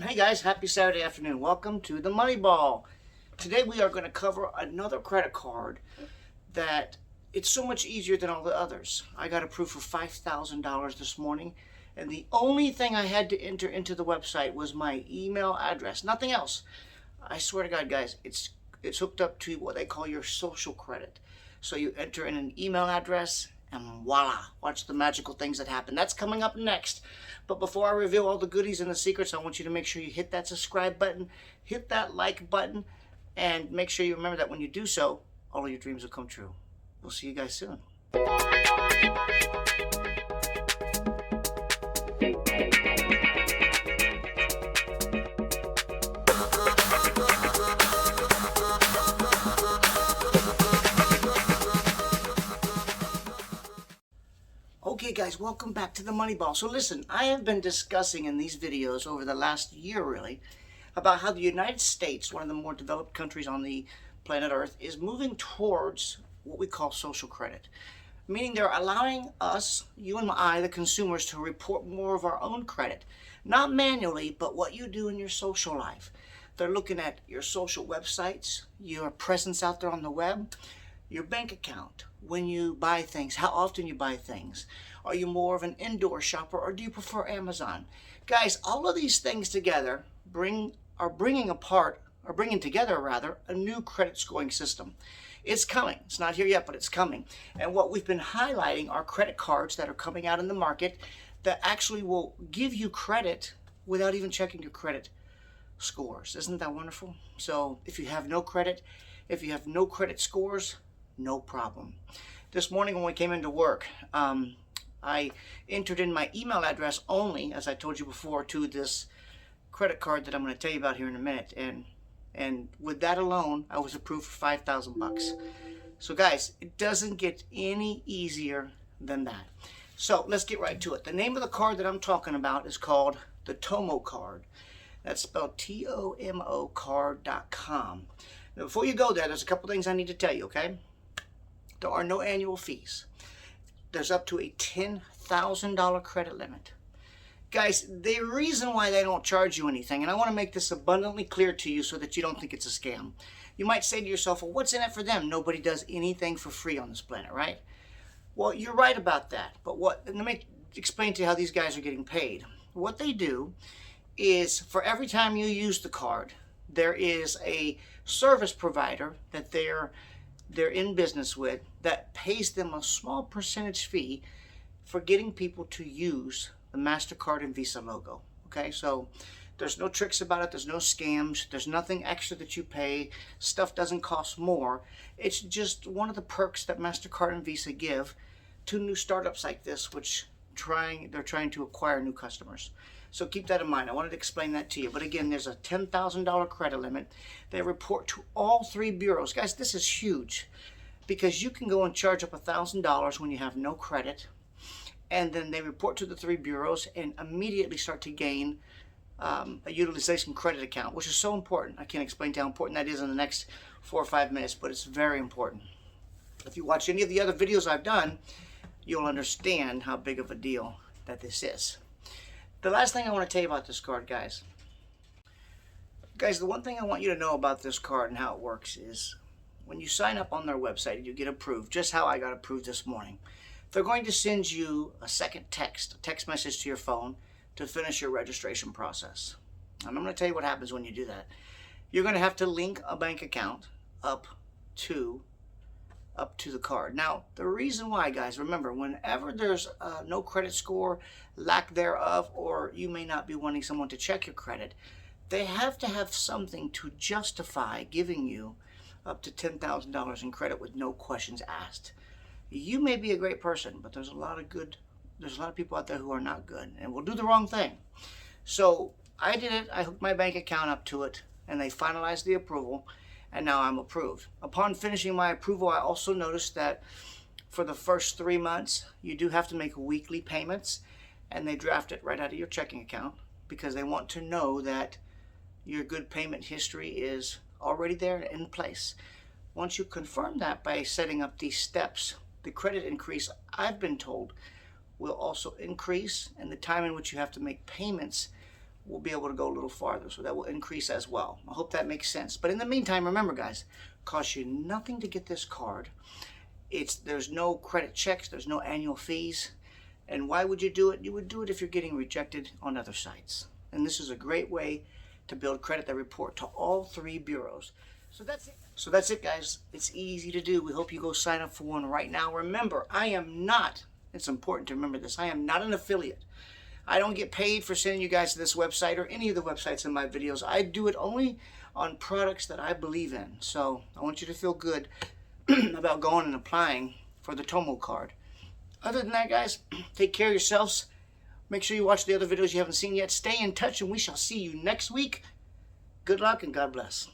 Hey guys, happy Saturday afternoon. Welcome to the Money Ball. Today we are going to cover another credit card that it's so much easier than all the others. I got approved for $5,000 this morning, and the only thing I had to enter into the website was my email address, nothing else. I swear to God, guys, it's hooked up to what they call your social credit. So you enter in an email address and voila, watch the magical things that happen. That's coming up next. But before I reveal all the goodies and the secrets, I want you to make sure you hit that subscribe button, hit that like button, and make sure you remember that when you do so, all of your dreams will come true. We'll see you guys soon. Okay guys, welcome back to the Money Ball. So listen, I have been discussing in these videos over the last year really about how the United States, one of the more developed countries on the planet Earth, is moving towards what we call social credit. Meaning they're allowing us, you and I, the consumers, to report more of our own credit. Not manually, but what you do in your social life. They're looking at your social websites, your presence out there on the web, your bank account, when you buy things, how often you buy things. Are you more of an indoor shopper or do you prefer Amazon? Guys, all of these things together are bringing together a new credit scoring system. It's coming. It's not here yet, but it's coming. And what we've been highlighting are credit cards that are coming out in the market that actually will give you credit without even checking your credit scores. Isn't that wonderful? So if you have no credit scores, no problem. This morning when we came into work, I entered in my email address only, as I told you before, to this credit card that I'm going to tell you about here in a minute. And with that alone, I was approved for $5,000. So guys, it doesn't get any easier than that. So let's get right to it. The name of the card that I'm talking about is called the TOMO card. That's spelled TOMO card.com. Now before you go there, there's a couple things I need to tell you, okay? There are no annual fees. There's up to a $10,000 credit limit. Guys, the reason why they don't charge you anything, and I want to make this abundantly clear to you so that you don't think it's a scam. You might say to yourself, well, what's in it for them? Nobody does anything for free on this planet, right? Well, you're right about that. But let me explain to you how these guys are getting paid. What they do is for every time you use the card, there is a service provider that they're in business with that pays them a small percentage fee for getting people to use the MasterCard and Visa logo. Okay, so there's no tricks about it, there's no scams, there's nothing extra that you pay, stuff doesn't cost more. It's just one of the perks that MasterCard and Visa give to new startups like this, which they're trying to acquire new customers. So keep that in mind. I wanted to explain that to you. But again, there's a $10,000 credit limit. They report to all three bureaus. Guys, this is huge because you can go and charge up $1,000 when you have no credit. And then they report to the three bureaus and immediately start to gain a utilization credit account, which is so important. I can't explain how important that is in the next 4 or 5 minutes, but it's very important. If you watch any of the other videos I've done, you'll understand how big of a deal that this is. The last thing I want to tell you about this card, guys. Guys, the one thing I want you to know about this card and how it works is when you sign up on their website and you get approved, just how I got approved this morning, they're going to send you a text message to your phone to finish your registration process. And I'm going to tell you what happens when you do that. You're going to have to link a bank account up to the card. Now, the reason why, guys, remember, whenever there's no credit score, lack thereof, or you may not be wanting someone to check your credit, they have to have something to justify giving you up to $10,000 in credit with no questions asked. You may be a great person, but there's a lot of people out there who are not good and will do the wrong thing. So I did it. I hooked my bank account up to it, and they finalized the approval. And now I'm approved. Upon finishing my approval, I also noticed that for the first 3 months, you do have to make weekly payments, and they draft it right out of your checking account because they want to know that your good payment history is already there in place. Once you confirm that by setting up these steps, the credit increase, I've been told, will also increase, and the time in which you have to make payments we'll be able to go a little farther. So that will increase as well. I hope that makes sense. But in the meantime, remember guys, it costs you nothing to get this card. There's no credit checks, there's no annual fees. And why would you do it? You would do it if you're getting rejected on other sites. And this is a great way to build credit that report to all 3 bureaus. So that's it guys. It's easy to do. We hope you go sign up for one right now. Remember, I am not, it's important to remember this, I am not an affiliate. I don't get paid for sending you guys to this website or any of the websites in my videos. I do it only on products that I believe in. So I want you to feel good about going and applying for the TOMO card. Other than that guys, take care of yourselves. Make sure you watch the other videos you haven't seen yet. Stay in touch and we shall see you next week. Good luck and God bless.